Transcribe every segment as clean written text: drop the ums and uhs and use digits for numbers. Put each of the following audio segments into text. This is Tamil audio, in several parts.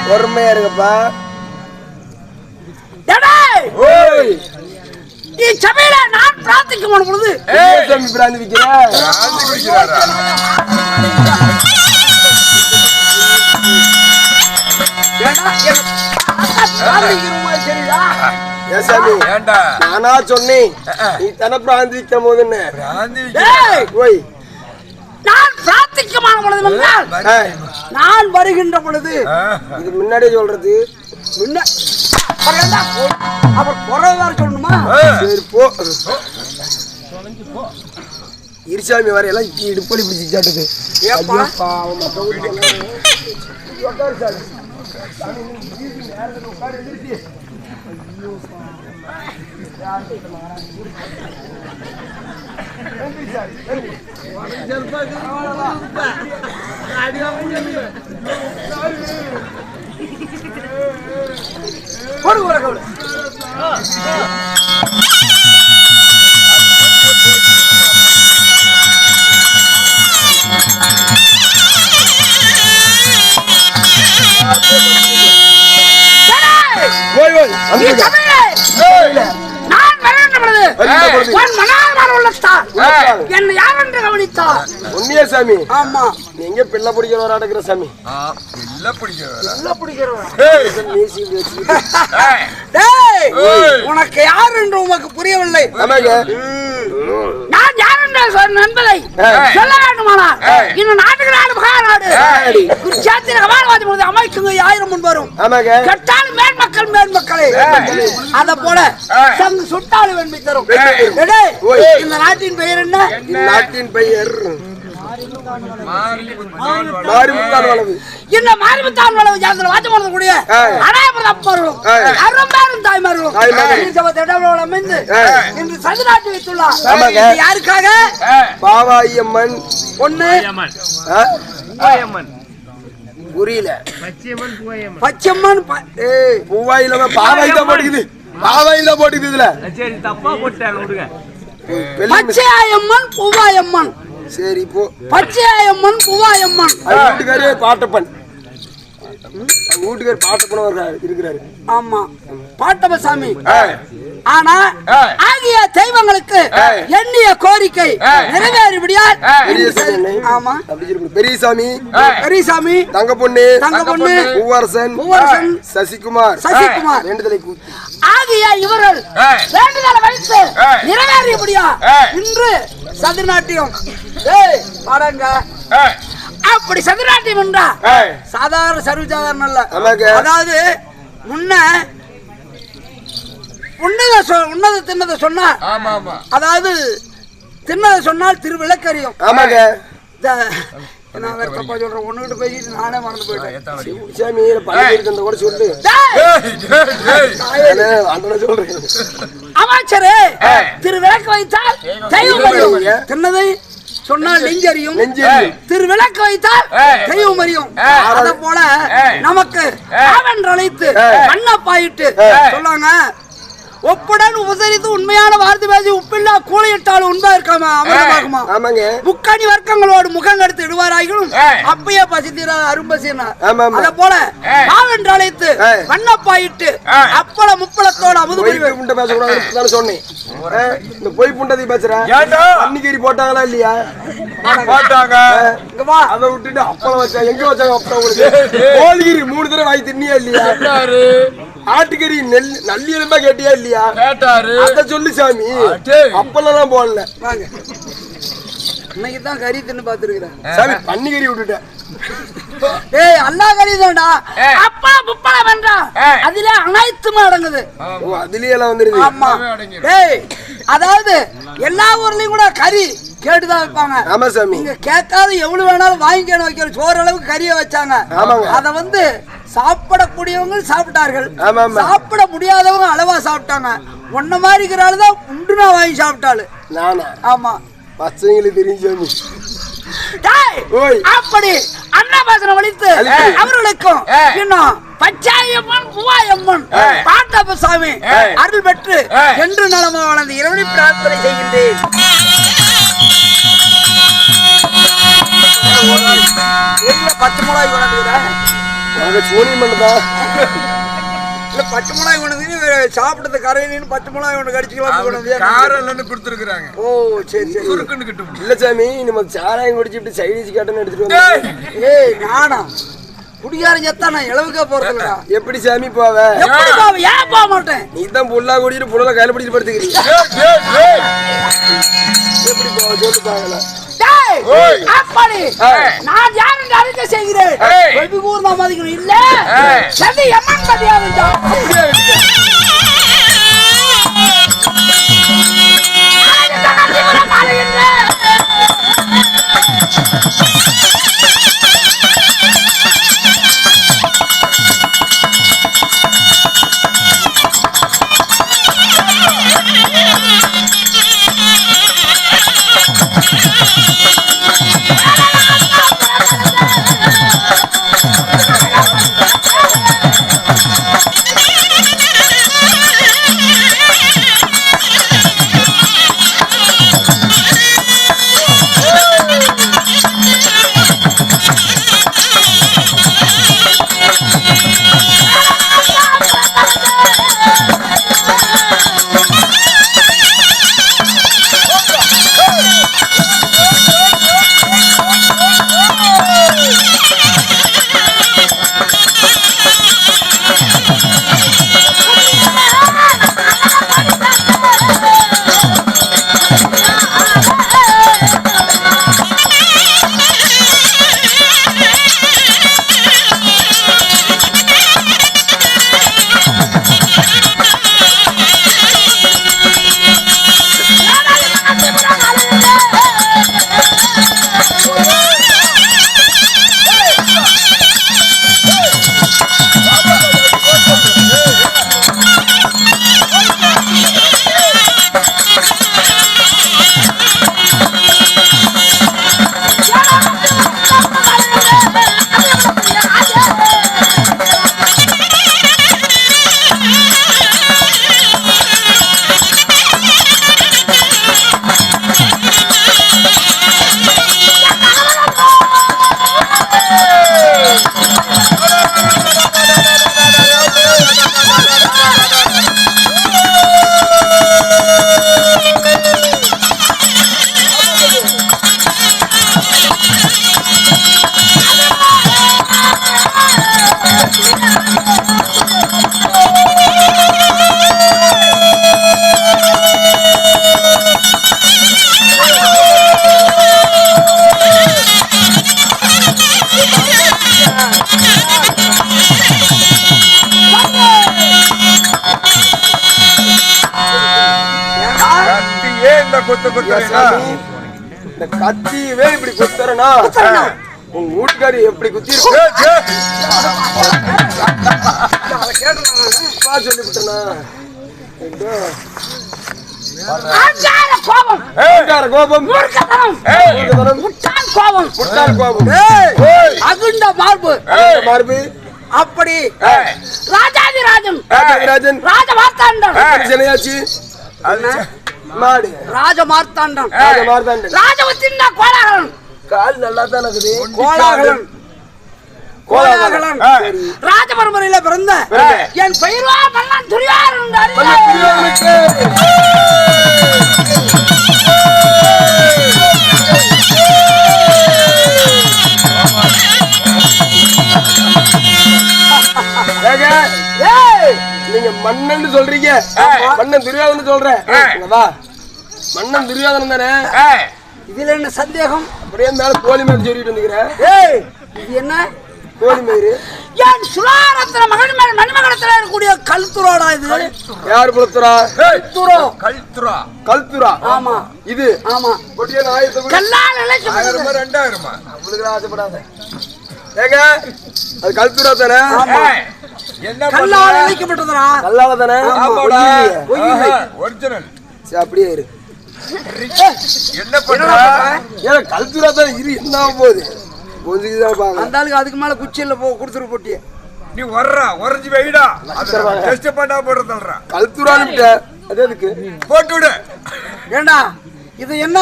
பொறுமையா இருங்கப்பா. சபையில நான் பிரார்த்திக்கும் பொழுது பிராந்தி நானா சொன்னேன் நீ தானே பிராந்தி வைக்கும் போது நான் பிரார்த்திக்கமான பொழுது நான் வருகின்ற பொழுது இது முன்னாடியே சொல்றது அவர் குறைவார சொல்லணுமா? சரி போ. இருசாமி வர எல்லாம் இடுப்பலி பிடிச்சி சாட்டுது. என்ன யார் என்று கவனித்தார்? உண்மையா சாமி? ஆமா. நீங்க பிள்ளை பிடிக்கிறவர அடக்குற சாமி. உனக்கு யார் என்று உனக்கு புரியவில்லை. நான் யார் என்று என்பதை சொல்ல வேண்டுமானால் இன்னும் நாட்டுக்கு நாடு மகாநாடு குருட்சேத்திர கபாலவாதி பொழுது அமைக்குங்க 1000 முன் வரும். கட்டாலும் மேன்மக்கள் மேன்மக்களே அத போல சங்கு சுட்டாளு வெண்மை தரும். இந்த நாட்டின் பெயர் என்ன? நாட்டின் பெயர் இந்த மாரிமுத்தான் வளவு ஜாதகத்துல வாச்சமான கூடிய அனாபுரம் அப்பரும் அரும்பாரும் தாய்மாரும் அமைந்து இன்று சதுராட்டி வைத்துள்ளார். யாருக்காக? பாவாயம்மன் பொண்ணு புரியல. பச்சையம்மன் பூவாயில பாவாய் தான் போட்டுக்குது. பாவாய் தான் போட்டுக்குது. இதுல தப்பா போட்டாங்க. பச்சையம்மன் பூவாயம்மன். சரி போ. பச்சையம்மன் பூவாயம்மன் வீட்டுக்காரே பாட்டப்பன். வீட்டுக்கார பாட்டப்பன் இருக்கிறாரு. ஆமா பாட்டப்பசாமி. ஆனா ஆகிய தெய்வங்களுக்கு எண்ணிய கோரிக்கை நிறைவேறிவிடியால் பெரியசாமி பெரியசாமி தங்கப்பொண்ணு தங்கப்பொண்ணு பூவரசன் சசிகுமார் சசிகுமார் வேண்டுதலை ஆகிய இவர்கள் வேண்டுதலை வைத்து நிறைவேறியபடியா இன்று சதுர்நாட்டியம் பாருங்க. அப்படி சதுராட்டியம் என்றா சாதாரண சர்வசாதாரண அல்ல. அதாவது முன்ன உன்னத தின்னதை சொன்னா அதாவது தின்னதை சொன்னால் திருவிளக்கறியும். நான் வேற தப்பா சொல்றேன். ஒண்ணுகிட்ட பேசிட்டு நானே மறந்து போயிட்டேன். கூட சொல்லு அமைச்சரே திருவிளக்கு வைத்தால் தெய்வம் தின்னதை சொன்னால் நெஞ்சறியும். திரு விளக்கு வைத்தால் தெய்வம் அறியும். அத போல நம்ம நமக்கு அவன் அழைத்து மண்ணப்பாயிட்டு சொல்லாங்க ஒப்புடன் உபசரித்து உண்மையான வார்த்தை பேசி உப்பில்லா கூலையிட்டாலும் உண்மை இருக்காமா அமர்ந்தாகுமா முக்கணி வர்க்கங்களோடு முகம் எடுத்து இடுவாராயிலும் அப்பயே பசித்தீரா அரும்பசினா அத போல அவன் அழைத்து மண்ணப்பாயிட்டு அப்பள முப்பளத்தோட அமுது சொன்னேன் இந்த பொய் புண்டதை பேசுற அன்னிக்கறி போட்டாங்களா இல்லையா போட்டாங்க அதை விட்டுட்டு அப்பளம் வச்சாங்க எங்க வச்சாங்க அப்பளம் உங்களுக்கு கோழிகிரி 3 தடவை வாங்கி தின்னியா இல்லையா ஆட்டுக்கறி நல்லி எலும்பா கேட்டியா இல்லையா கேட்டாரு அத சொல்லு சாமி அப்பளம் போடல வாங்க இன்னைக்கு தான் கறி தின்னு பாத்துருக்கேன் சாமி பன்னிக்கறி விட்டுட்டேன் ஏய் அல்லா கறி தான்டா அப்பா புப்பள வென்றா அதிலே அனைத்துமே அடங்குது ஓ அதிலே எல்லாம் வந்துருது ஆமா ஏய் அதாவது எல்லா ஊர்லயும் கூட கறி கேட்டுதான் வைப்பாங்க ஆமா சாமி நீங்க கேட்காத எவ்வளவு வேணாலும் வாங்கிக்கணும் வைக்கிற சோறு அளவுக்கு கறியை வச்சாங்க அத வந்து சாப்பிடக்கூடியவங்க சாப்பிட்டார்கள் சாப்பிட முடியாதவங்க அளவா சாப்பிட்டாங்க ஒன்ன மாதிரி இருக்கிறாள் தான் உண்டுனா வாங்கி சாப்பிட்டாளு நானா ஆமா பசங்களுக்கு தெரியும் அப்படி அன்னபாசனம் வலித்து அவர்களுக்கும் இன்னும் பச்சாயம்மன் பூவாயம்மன் பாட்டப்பசாமி அருள் பெற்று என்று நலமா வளர்ந்து இரவணி பிரார்த்தனை செய்கின்றேன். பத்து மிளகாய் கொண்டாந்து சோனியம் பண்ணதான் பத்து மிளகாய் கொண்டு சாப்பிட்டது கரையின்னு 10 மிளகாய் ஒன்று கடிச்சுக்கலாம் கொடுத்துருக்காங்க. ஓ சரி சரி இல்ல சாமி நம்ம சாராயம் குடிச்சுட்டு சைடிஸ் கேட்டன்னு எடுத்துட்டு ஏய் நானா குடியாரம் செத்தா நான் இளவுக்கே போறதுடா. எப்படி சாமி போவ எப்படி போவ ஏன் போக மாட்டேன் நீ தான் புல்லா குடிச்சிட்டு புள்ள கையில பிடிச்சிட்டு படுத்துக்கிறீங்க எப்படி போவ சொல்லு பாக்கல அப்படி நான் யாரும் அறிக்கை செய்கிறேன் வெகு கூர்மா மதிக்கணும் இல்ல சதி எம்மன் பதியாதுடா கத்தியவே இப்படி குத்துறனா உங்க வீட்டுக்காரி எப்படி குத்தி சொல்லிவிட்டனா கோபம் அகுண்ட மார்பு அப்படி ராஜாதிராஜன் ராஜாதிராஜன் ராஜமார்த்தாண்டன் ஜனையாச்சு மாடு ராஜமார்த்தாண்டன் ராஜமார்த்தாண்டன் ராஜவத்தின் கோலாகலன் கால் நல்லா தான் இருக்குது கோலாகலன் கோலாகலன் ராஜபரம்பரையில பிறந்த என் பெயர்வா மன்னன் துரியோதனன் நீங்க மன்னன் சொல்றீங்க மன்னன் துரியோதனன் சொல்றேன் வா மன்னன் துரியோதனன் தானே இதுல என்ன சந்தேகம் அப்படியே மேல கோழி மேல சொல்லிட்டு வந்துக்கிறேன் இது என்ன கோழி மயிறு என் சுலாரத்தின மணிமகனத்துல இருக்கக்கூடிய கல்துரோடா இது யாரு குலத்துரா கல்துரோ கல்துரா கல்துரா ஆமா இது ஆமா பொட்டியான ஆயிரத்து கல்லால் இழைக்கப்பட்டது 2000 உங்களுக்கு ஆசைப்படாத ஏங்க அது கல்துரா தானே என்ன கல்லால் இழைக்கப்பட்டதுடா கல்லால தானே ஒரிஜினல் சரி அப்படியே இரு என்ன பண்ற ஏன் கல்துரா தான் இரு என்ன போகுது கொஞ்சம் தான் பாங்க அந்த ஆளுக்கு அதுக்கு மேல குச்சியில குடுத்துரு போட்டியே நீ வர்றா உறைஞ்சி வைடா டெஸ்ட் பண்ணா போடுறதல்றா கல்துரான்னு அது எதுக்கு போட்டு விடு ஏண்டா இது என்ன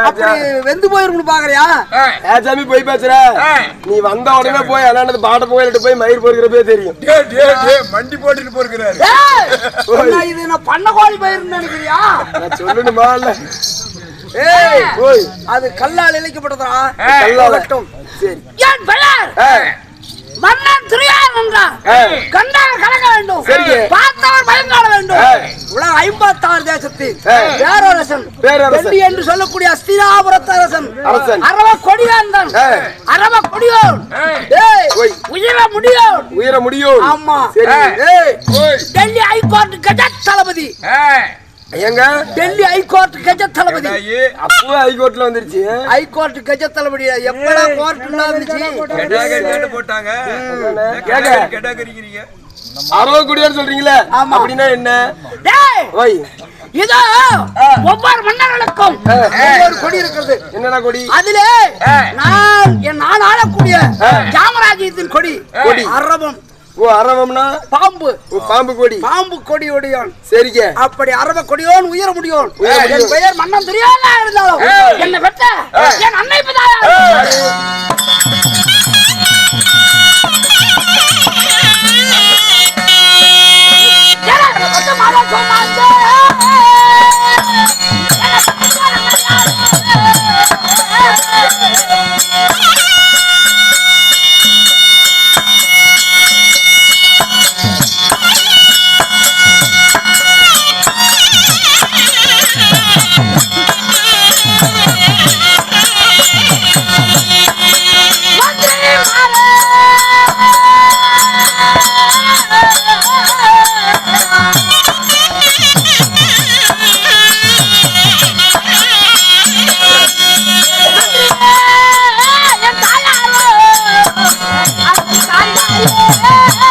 அப்படி வெந்து போயிருக்குன்னு பாக்குறியா சாமி போய் பேசுற நீ வந்த உடனே போய் அண்ணாண்டு பாட்ட போயிட்டு போய் மயிர் பொறுக்கிறப்பே தெரியும் மண்டி போட்டுட்டு போயிருக்கிறாரு இது நான் பண்ண கோழி பயிர்னு நினைக்கிறியா நான் சொல்லணுமா இல்ல அது கல்லால் இழைக்கப்பட்டதா கல்லால் சரி என் பெயர் மன்னன் துரியோதனன் கண்டால் கலங்க வேண்டும் பார்த்தவர் பயங்காட வேண்டும் உலக 56 தேசத்தில் பேரரசன் வெள்ளி என்று சொல்லக்கூடிய அஸ்தினாபுரத்து அரசன் அரவ கொடியாந்தன் அரவ கொடியோன் உயர முடியும் ஆமா டெல்லி ஹைகோர்ட் கஜெட் தளபதி எங்க டெல்லி ஹைகோர்ட் கஜெட் தளபதி அப்பவே ஹைகோர்ட்ல வந்துருச்சு ஹைகோர்ட் கஜெட் தளபதி எப்படா கோர்ட்ல வந்துச்சு போட்டாங்க கேட்டாங்கறீங்க அரவ குடியார் சொல்றீங்களே அப்படினா என்ன டேய் ஓய் இதோ ஒவ்வொரு மன்னர்களுக்கும் ஒவ்வொரு கொடி இருக்கிறது என்னடா கொடி அதிலே நான் ஆளக்கூடிய ஜாமராஜ்யத்தின் கொடி அரவம் அரவம்னா பாம்பு பாம்பு கொடி பாம்பு கொடி ஒடியோன் சரிங்க அப்படி அரவ கொடியோன் உயர முடியும் என் பெயர் மன்னன் துரியோதனன் இருந்தாலும் என்ன பெற்ற என் அன்னை பிதாயா Yeah!